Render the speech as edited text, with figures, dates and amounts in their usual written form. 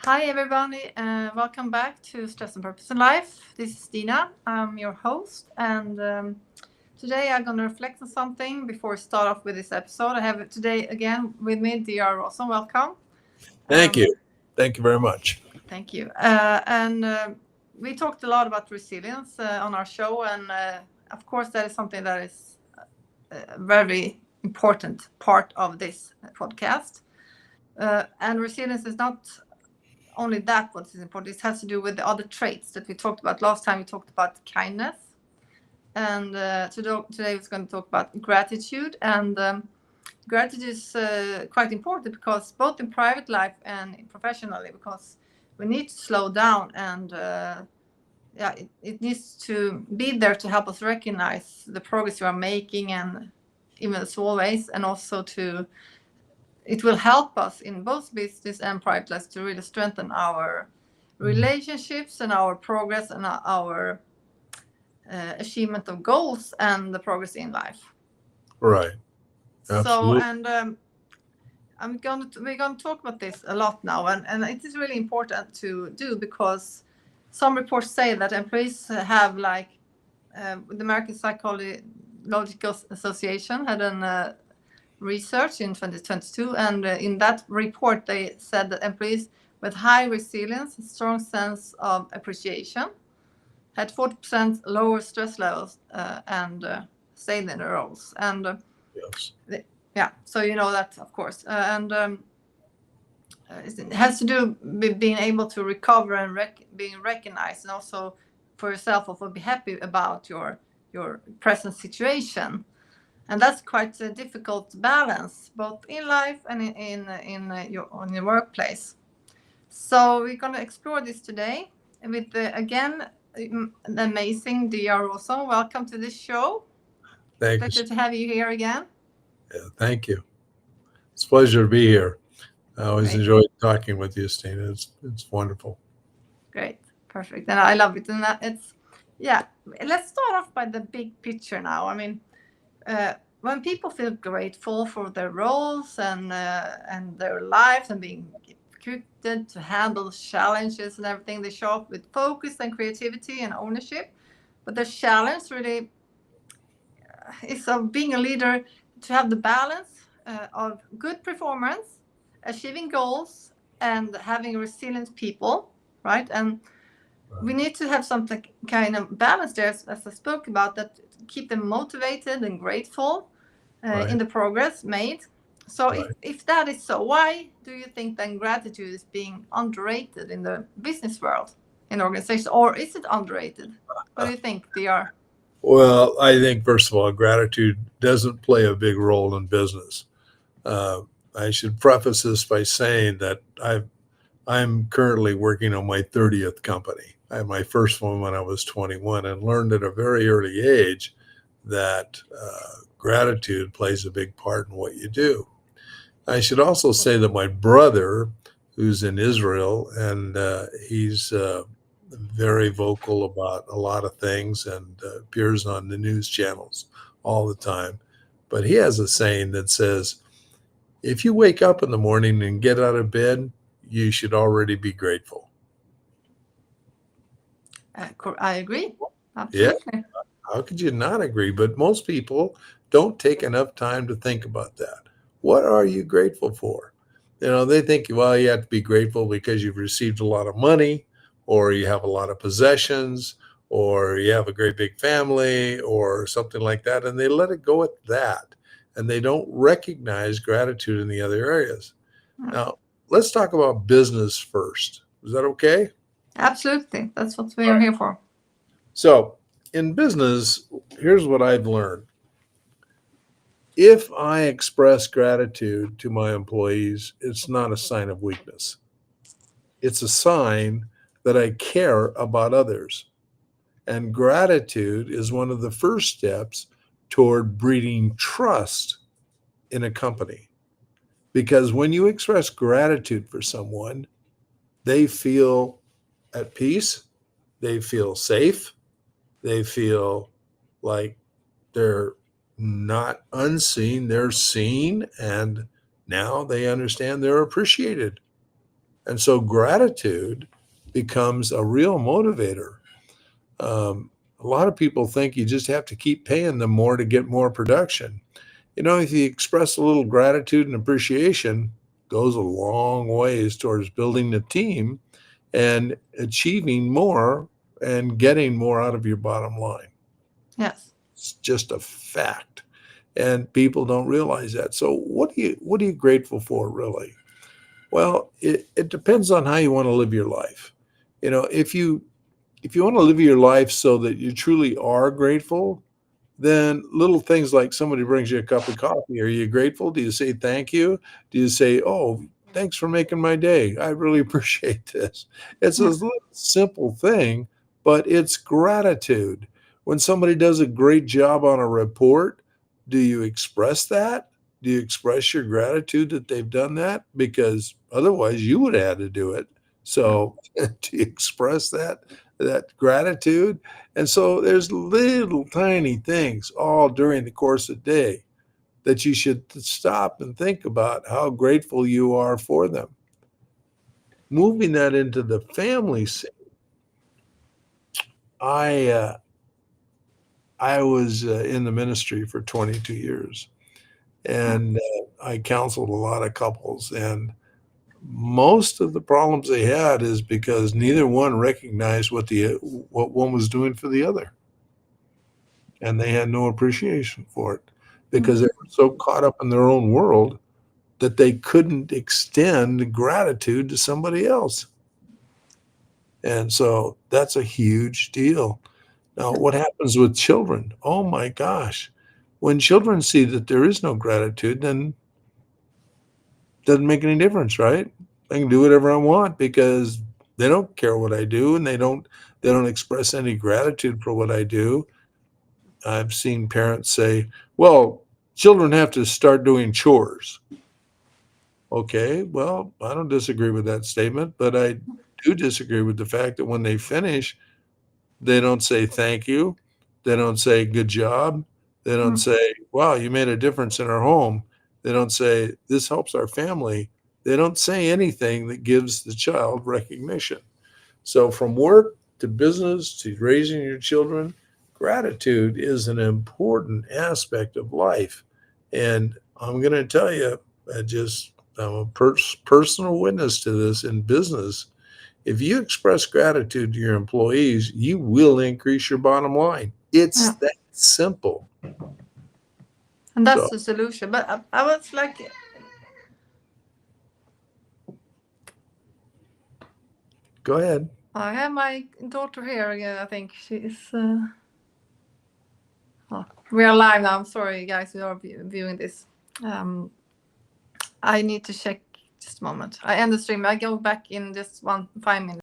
Hi, everybody, and welcome back to Stress and Purpose in Life. This is Dina. I'm your host, and today I'm going to reflect on something before we start off with this episode. I have today again with me, dear Rawson. Welcome. Thank you. Thank you very much. Thank you. We talked a lot about resilience on our show, and of course, that is something that is a very important part of this podcast. And resilience is not only that what is important. It has to do with the other traits that we talked about. Last time we talked about kindness. And today we're going to talk about gratitude. And gratitude is quite important because both in private life and professionally, because we need to slow down and it needs to be there to help us recognize the progress we are making and even the small ways, and also it will help us in both business and private life to really strengthen our relationships and our progress and our achievement of goals and the progress in life. Right. Absolutely. So, and we're going to talk about this a lot now, and it is really important to do because some reports say that employees have the American Psychological Association had an research in 2022, and in that report they said that employees with high resilience, strong sense of appreciation, had 40% lower stress levels and stayed in their roles. And Yes. so you know that, of course. It has to do with being able to recover and being recognized, and also for yourself, also be happy about your present situation. And that's quite a difficult balance, both in life and in your workplace. So we're going to explore this today with, again, the amazing Dr. Rawson. Welcome to this show. Thank Pleasure you. to have you here again. Yeah, thank you. It's a pleasure to be here. I always Great. enjoy talking with you, Stina. It's wonderful. Great. Perfect. And I love it. And let's start off by the big picture now. I mean, when people feel grateful for their roles and their lives and being equipped to handle challenges and everything, they show up with focus and creativity and ownership. But the challenge really is of being a leader to have the balance of good performance, achieving goals, and having resilient people, right? And we need to have something kind of balance there, as I spoke about, that keep them motivated and grateful in the progress made. So Right. if that is so, why do you think then gratitude is being underrated in the business world, in organizations, or is it underrated? What do you think, DR? Well, I think, first of all, gratitude doesn't play a big role in business. Uh, I should preface this by saying that I'm currently working on my 30th company. I had my first one when I was 21 and learned at a very early age that gratitude plays a big part in what you do. I should also say that my brother, who's in Israel, and he's very vocal about a lot of things and appears on the news channels all the time. But he has a saying that says, if you wake up in the morning and get out of bed, you should already be grateful. I agree. Yeah, Absolutely. how could you not agree? But most people don't take enough time to think about that. What are you grateful for? They think, well, you have to be grateful because you've received a lot of money, or you have a lot of possessions, or you have a great big family, or something like that. And they let it go at that. And they don't recognize gratitude in the other areas. Now, let's talk about business first. Is that okay? Absolutely. That's what we All are right. here for. So, in business, here's what I've learned. If I express gratitude to my employees, it's not a sign of weakness. It's a sign that I care about others. And gratitude is one of the first steps toward breeding trust in a company. Because when you express gratitude for someone, they feel at peace, they feel safe, they feel like they're not unseen, they're seen, and now they understand they're appreciated. And so gratitude becomes a real motivator. A lot of people think you just have to keep paying them more to get more production. If you express a little gratitude and appreciation, goes a long ways towards building the team and achieving more and getting more out of your bottom line. Yes. It's just a fact. And people don't realize that. So what are you grateful for, really? Well, it depends on how you want to live your life. If you want to live your life so that you truly are grateful, then little things like somebody brings you a cup of coffee. Are you grateful? Do you say thank you? Do you say, oh, thanks for making my day? I really appreciate this. It's a little simple thing, but it's gratitude. When somebody does a great job on a report, do you express that? Do you express your gratitude that they've done that? Because otherwise you would have had to do it. So do you express that gratitude? And so there's little tiny things all during the course of the day that you should stop and think about how grateful you are for them. Moving that into the family scene, I was in the ministry for 22 years, and I counseled a lot of couples, and most of the problems they had is because neither one recognized what one was doing for the other, and they had no appreciation for it because they were so caught up in their own world that they couldn't extend gratitude to somebody else. And so that's a huge deal. Now, what happens with children? Oh my gosh. When children see that there is no gratitude, then it doesn't make any difference, right? I can do whatever I want because they don't care what I do, and they don't express any gratitude for what I do. I've seen parents say, well, children have to start doing chores. Okay, well, I don't disagree with that statement, but I do disagree with the fact that when they finish, they don't say thank you. They don't say good job. They don't say, wow, you made a difference in our home. They don't say, this helps our family. They don't say anything that gives the child recognition. So from work to business to raising your children, gratitude is an important aspect of life. And I'm going to tell you, I'm a personal witness to this in business. If you express gratitude to your employees, you will increase your bottom line. It's that simple. And that's the solution. But I was like, go ahead. I have my daughter here again. I think she's. We are live now. I'm sorry, guys, who are viewing this. I need to check just a moment. I end the stream. I go back in just 5 minutes.